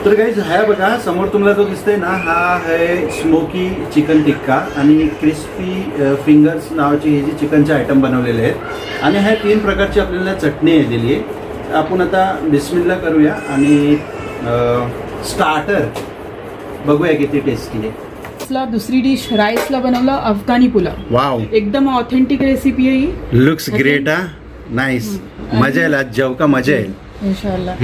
तर गाईज हा बघा समोर तुम्हाला जो दिसतोय ना, हा आहे स्मोकी चिकन टिक्का आणि क्रिस्पी फिंगर्स नावाची ही जी चिकनचे आयटम बनवलेले आहेत आणि ह्या 3 प्रकारची आपल्याला चटणी दिली आहे. आपण आता बिस्मिल्ला करूया आणि स्टार्टर बघूया किती टेस्टी आहे. दुसरी डिश राईसला बनवलं अफगाणी पुलाव. वाव, एकदम ऑथेंटिक रेसिपी आहे ही. Looks great. हा नाईस, मजा येईल आज जेव का मजा येईल इंशाल्लाह.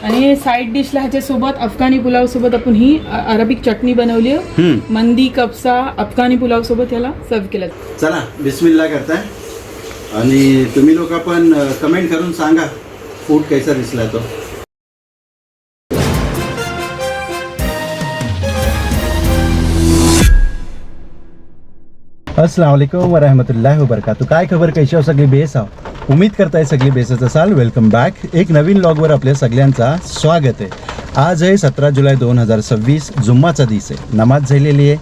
आणि साईड डिशला ह्याच्या सोबत अफगाणी पुलाव सोबत आपण ही अरबिक चटणी बनवली आहे. मंदी कब्सा अफगाणी पुलाव सोबत याला सर्व केलं. चला बिस्मिल्ला करताय आणि तुम्ही लोक पण कमेंट करून सांगा फूड कैसा दिसला तो. अस्सलाम वालेकुम व रहमतुल्लाहि व बरकातहू. काय खबर, कैशी हो सगळी बेस आहो. उम्मीद करताय सगळी बेसच असाल. Welcome back. एक नवीन व्लॉगवर आपल्या सगळ्यांचा स्वागत आहे. आज आहे 17 जुलै 2026, जुम्माचा दिवस आहे. नमाज झालेली आहे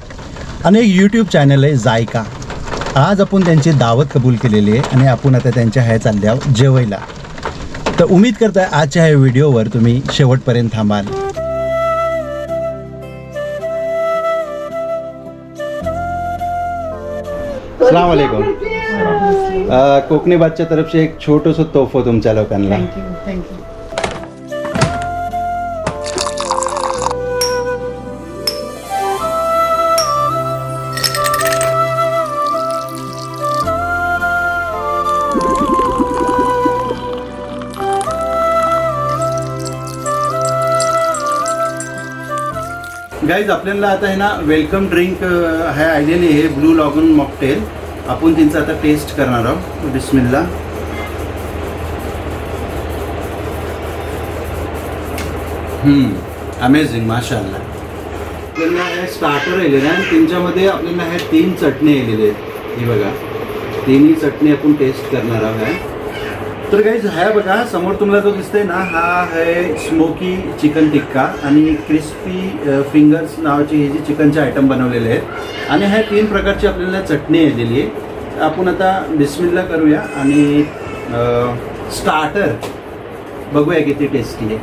आणि एक यूट्यूब चॅनल आहे जायका. आज आपण त्यांची दावत कबूल केलेली आहे आणि आपण आता त्यांच्या ह्या चालल्या जेवायला. तर उम्मीद करताय आजच्या ह्या व्हिडिओवर तुम्ही शेवटपर्यंत थांबाल. अस्सलाम वालेकुम. कोकणी बादच्या तरफ से एक छोटंसं तोहफा तुमच्या लोकांना. थँक्यू. गाईज आपल्याला आता आहे ना वेलकम ड्रिंक आहे आलेली आहे, ब्लू लॉगन मॉकटेल. आपण त्यांचं आता टेस्ट करणार आहोत. बिस्मिल्ला. अमेझिंग, माशाअल्लाह. आपल्याला हे स्टार्टर आलेलं आहे आणि त्यांच्यामध्ये आपल्याला हे 3 चटणी आलेले आहेत. ही बघा, तिन्ही चटणी आपण टेस्ट करणार आहोत. तर गाईज हा बघा समोर तुम्हाला जो दिसतोय ना, हा आहे स्मोकी चिकन टिक्का आणि क्रिस्पी फिंगर्स नावाची ही जी चिकनचे आयटम बनवलेले आहेत आणि ह्या 3 प्रकारची आपल्याला चटणी दिली आहे. आपण आता बिस्मिल्ला करूया आणि स्टार्टर बघूया किती टेस्टी आहे.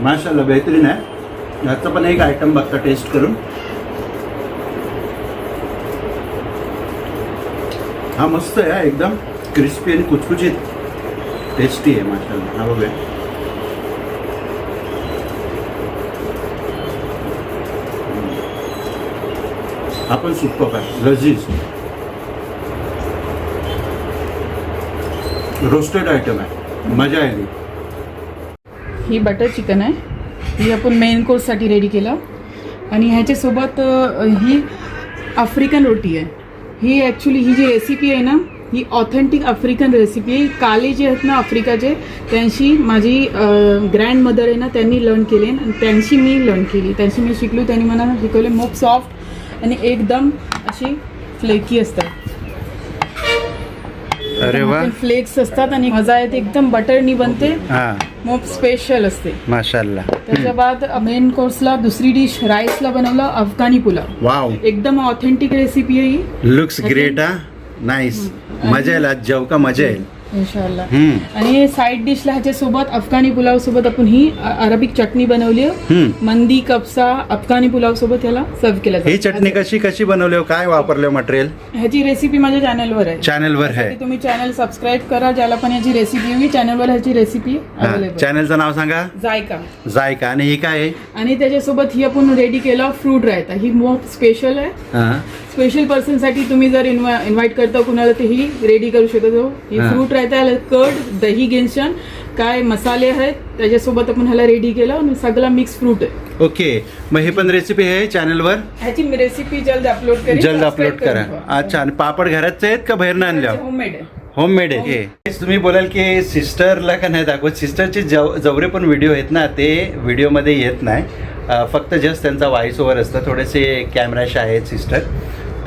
माशाअल्लाह, बेहतरीन आहे. ह्याचं पण एक आयटम बघता टेस्ट करून. हा मस्त आहे, एकदम क्रिस्पी आणि कुचकुचीत टेस्टी आहे. माशाअल्लाह. हा बघूया. आपण सुपर आहे, लजीज रोस्टेड आयटम आहे, मजा आली. ही बटर चिकन आहे. ही आपण मेन कोर्ससाठी रेडी केलं आणि ह्याच्यासोबत ही आफ्रिकन रोटी आहे. ही ॲक्च्युली ही जी रेसिपी आहे ना, ही ऑथेंटिक आफ्रिकन रेसिपी आहे. काले जे आहेत ना आफ्रिकाचे, त्यांची माझी ग्रँड मदर आहे ना, त्यांनी लर्न केले आणि त्यांची मी लर्न केली. त्यांची मी शिकलो, त्यांनी मला शिकवले. मोप सॉफ्ट आणि एकदम अशी फ्लेकी असतात. अरे वा, फ्लेक्स असतात आणि मजा येते. एकदम बटरनी बनते. मोप स्पेशल असते माशाअल्लाह. त्याच्या बाद मेन कोर्सला दुसरी डिश राईसला बनवलं अफगाणी पुलाव. वाव, एकदम ऑथेंटिक रेसिपी आहे ही. Looks great. हा नाईस, मजा येईल आज जेव का मजा येईल इंशाल्लाह. आणि साईड डिशला ह्याच्या सोबत अफगाणी पुलाव सोबत आपण ही अरबिक चटणी बनवली आहे. मंदी कब्सा अफगाणी पुलाव सोबत याला सर्व केलं जातं. ही चटणी कशी बनवली, काय वापरले मटेरियल? ह्याची रेसिपी माझ्या चॅनलवर आहे. चॅनलवर आहे. तुम्ही चॅनल सबस्क्राईब करा, ज्याला पण ह्याची रेसिपी हवी. चॅनलवर ह्याची रेसिपी अवेलेबल. चॅनलचं नाव सांगा. जायका. जायका. आणि ही काय आहे? आणि त्याच्यासोबत ही आपण रेडी केलं फ्रूट रायता. ही मोस्ट स्पेशल आहे. स्पेशल पर्सन साठी तुम्ही जर इन्व्हाइट करता कुणाला, तर ही रेडी करू शकतो. ही फ्रूट रायता, कर्ड, दही, गेन्शन, काय मसाले आहेत त्याच्यासोबत आपण ह्याला रेडी केलं आणि सगळा मिक्स फ्रूट आहे. ओके, मग ही पण रेसिपी आहे चॅनलवर. ह्याची रेसिपी जल्द अपलोड करा. अच्छा, आणि पापड घराचे आहेत का बाहेरनं आणल्या? होममेड आहे. होममेड आहे. तुम्ही बोलाल की सिस्टरला का नाही दाखवत. सिस्टरचे जेवढे पण व्हिडिओ आहेत ना, ते व्हिडिओमध्ये येत नाही. फक्त जस्ट त्यांचा व्हॉइस ओव्हर असतं. थोडेसे कॅमेराश आहेत सिस्टर.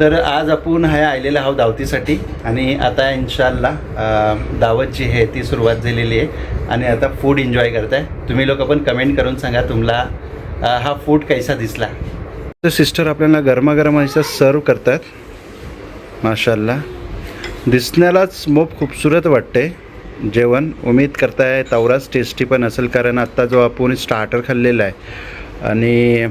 तर आज आपण ह्या आलेला आहोत दावतीसाठी आणि आता इन्शाल्लाह दावत जी आहे ती सुरुवात झालेली आहे आणि आता फूड एन्जॉय करताय. तुम्ही लोक पण कमेंट करून सांगा तुम्हाला हा फूड कैसा दिसला. तर सिस्टर आपल्याला गरमागरम असं सर्व करतात. माशाअल्लाह, दिसण्यालाच मोप खूबसूरत वाटते. जेवण. उम्मीद करताय तेवढाच टेस्टी पण असेल, कारण आत्ता जो आपण स्टार्टर खाल्लेला आहे आणि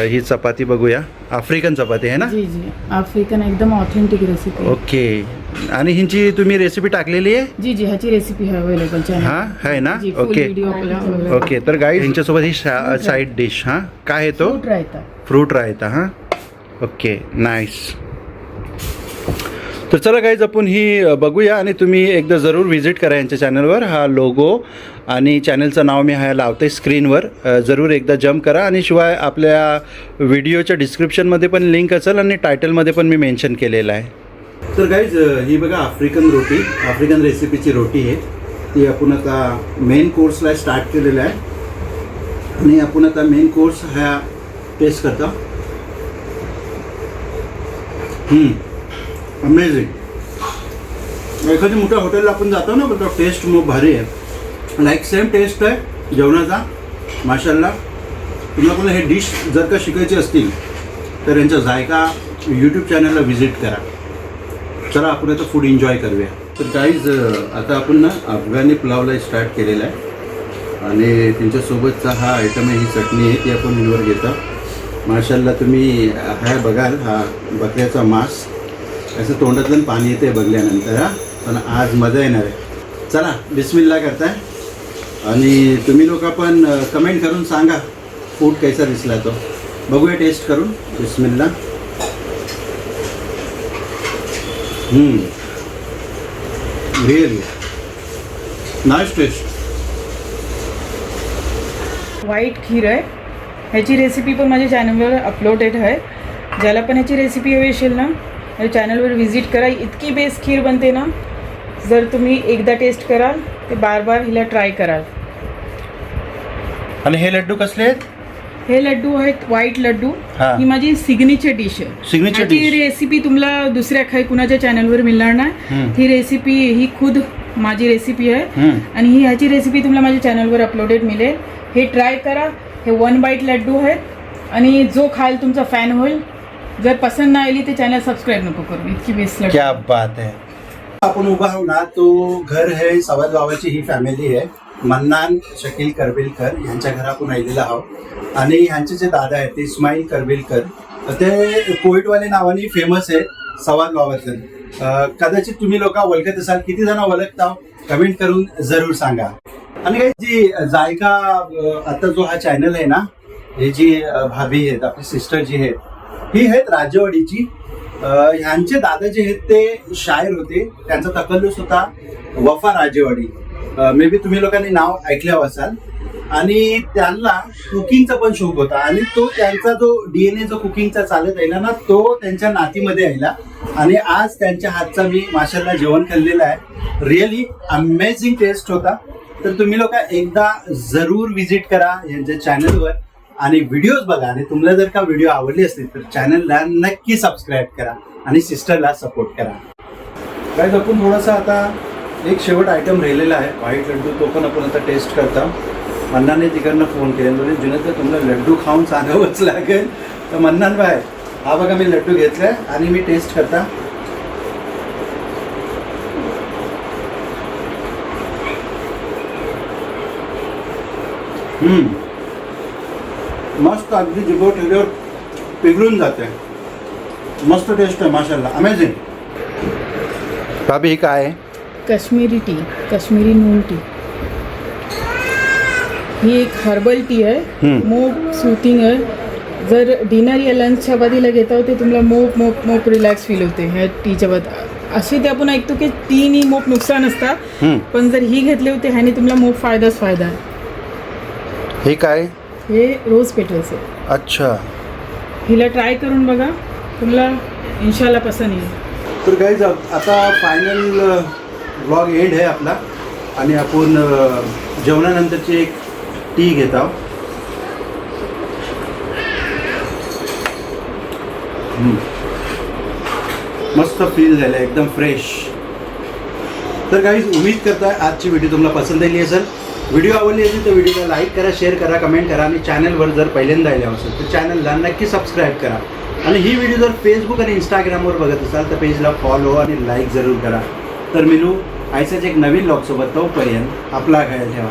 ही चपाती बघूया. आफ्रिकन चपाती आहे ना? जी जी, आफ्रिकन एकदम ऑथेंटिक रेसिपी. ओके. आणि हिंची तुम्ही रेसिपी टाकलेली आहे? जी जी, ह्याची रेसिपी आहे अवेलेबल चॅनल. हां आहे ना? जी, full ओके video आपला available. ओके. तर गाईज ह्यांच्यासोबत ही साईड डिश, हां काय आहे तो? फ्रूट रायता. फ्रूट रायता. हां ओके नाईस. तर चला गाईज आपण ही बघूया आणि तुम्ही एकदा जरूर व्हिजिट करा यांच्या चॅनलवर. हा लोगो आणि चॅनलचं नाव मी हा लावते स्क्रीनवर, जरूर एकदा जम्प करा. आणि शिवाय आपल्या व्हिडिओच्या डिस्क्रिप्शनमध्ये पण लिंक असेल आणि टायटलमध्ये पण मी मेन्शन केलेलं आहे. तर गाईज ही बघा आफ्रिकन रोटी, आफ्रिकन रेसिपीची रोटी आहे. ती आपण आता मेन कोर्सला स्टार्ट केलेलं आहे आणि आपण आता मेन कोर्स हा टेस्ट करतो. अमेझिंग. एखाद्या मोठ्या हॉटेलला आपण जातो ना, पण टेस्ट मग भारी आहे. लाईक सेम टेस्ट आहे जेवणाचा. माशाल्लाह. तुम्हाला कोणा हे डिश जर का शिकायची असतील तर यांचा जायका यूट्यूब चॅनलला व्हिजिट करा. चला आपण आता फूड एन्जॉय करूया. तर गाईज आता आपण ना अफगाणी पुलावला स्टार्ट केलेला आहे आणि त्यांच्यासोबतचा हा आयटम आहे, ही चटणी आहे ती आपण हिंवर घेतो. माशाल्लाह. तुम्ही हा बघाल, हा बकऱ्याचा मांस असं तोंडातलं पाणी येते बघल्यानंतर. हा पण आज मजा येणार आहे. चला बिस्मिल्ला करताय आणि तुम्ही लोक पण कमेंट करून सांगा फूड कैसा दिसला तो. बघूया टेस्ट करून. बिस्मिल्ला. Really nice taste. व्हाईट खीर आहे. ह्याची रेसिपी पण माझ्या चॅनलवर अपलोडेड आहे. ज्याला पण ह्याची रेसिपी हवी असेल ना, माझ्या चॅनलवर व्हिजिट करा. इतकी बेस्ट खीर बनते ना, जर तुम्ही एकदा टेस्ट कराल ते बार बार हिला ट्राय कराल. आणि हे लड्डू कसले आहेत? हे लड्डू आहेत व्हाईट लड्डू. हा. ही माझी सिग्नेचर डिश आहे. सिग्नेचर ह्याची डिश. रेसिपी तुम्हाला दुसऱ्या काही कुणाच्या चॅनलवर मिळणार नाही. ही रेसिपी ही खुद माझी रेसिपी आहे आणि ही ह्याची रेसिपी तुम्हाला माझ्या चॅनलवर अपलोडेड मिळेल. हे ट्राय करा. हे 1 बाईट लड्डू आहेत आणि जो खाल तुमचा फॅन होईल. जर पसंत नाही आली ते चॅनल सबस्क्राईब नको करू. इतकी बेस्ट लड्डू. क्या बात आहे. आपण उभा आहो ना, तो घर है सवाद बाबाची ही फॅमिली आहे. मन्नान शकील करबिलकर यांच्या घरातून आलेला आहोत आणि ह्यांचे जे दादा आहेत ते इस्माईल करबिलकर, ते कोविडवाले नावाने फेमस आहे सवाद बाबाचं. कदाचित तुम्ही लोक ओळखत असाल. किती जण ओळखता कमेंट करून जरूर सांगा. आणि काही जी जायका आता जो हा चॅनल आहे ना, हे जी भाभी आहेत आपली सिस्टर जी आहेत ही आहेत राजवाडीची. ह्यांचे दादा जे आहेत ते शायर होते. त्यांचा तकल्लुस होता वफा राजेवाडी. मे बी तुम्ही लोकांनी नाव ऐकलं असाल. आणि त्यांना कुकिंगचा पण शौक होता आणि तो त्यांचा जो DNA जो कुकिंगचा चालत आहे ना, तो त्यांच्या नातीमध्ये आला आणि आज त्यांच्या हातचा मी माशाल्लाह जेवण खाल्लेलं आहे. रिअली अमेझिंग टेस्ट होता. तर तुम्ही लोक एकदा जरूर व्हिजिट करा यांच्या चॅनलवर आणि व्हिडिओज बघा. आणि तुम्हाला जर का व्हिडिओ आवडली असतील तर चॅनलला नक्की सबस्क्राईब करा आणि सिस्टरला सपोर्ट करा. काय आपण थोडासा आता एक शेवट आयटम राहिलेला आहे व्हाईट लड्डू, तो पण आपण आता टेस्ट करता. मन्नाने तिकडनं फोन केले म्हणजे जुन्यात तर तुम्हाला लड्डू खाऊन सांगावंच लागेल. तर मन्नान भाई हा बघा मी लड्डू घेतलाय आणि मी टेस्ट करता. मस्त. अगदी जिभेवर ठेवल्यावर पिघलून जाते. मस्त टेस्ट आहे माशाल्लाह. अमेझिंग. भाभी ही काय आहे? काश्मीरी टी, काश्मीरी नून टी. ही एक हर्बल टी आहे. मोप सूथिंग आहे. जर डिनर या लंचच्या बाजूला घेता ते तुम्हाला मोप रिलॅक्स फील होते ह्या टीच्या बाद. असे ते आपण ऐकतो की टीनी मोप नुकसान असतात, पण जर ही घेतली होते ह्याने तुम्हाला मोप फायदाच फायदा आहे. हे काय? हे रोज पेटल्स आहे. अच्छा. हिला ट्राय करून बघा, तुम्हाला इन्शाल्लाह पसंत येईल. तर गाईज आता फायनल व्लॉग एंड आहे आपला आणि आपण जेवणानंतरची एक टी घेत आहोत. मस्त फील झालं एकदम फ्रेश. तर गाईज उम्मीद करताय आजची व्हिडिओ तुम्हाला पसंत आली असेल. व्हिडिओ आवडली असेल तर व्हिडिओला लाईक करा, शेअर करा, कमेंट करा आणि चॅनलवर जर पहिल्यांदा आले असेल तर चॅनलला नक्की सबस्क्राईब करा. आणि ही व्हिडिओ जर फेसबुक आणि इंस्टाग्रामवर बघत असाल तर पेजला फॉलो आणि लाईक जरूर करा. तर मिळू आयसंच एक नवीन लॉकसोबत तोपर्यंत आपला ख्याल ठेवा.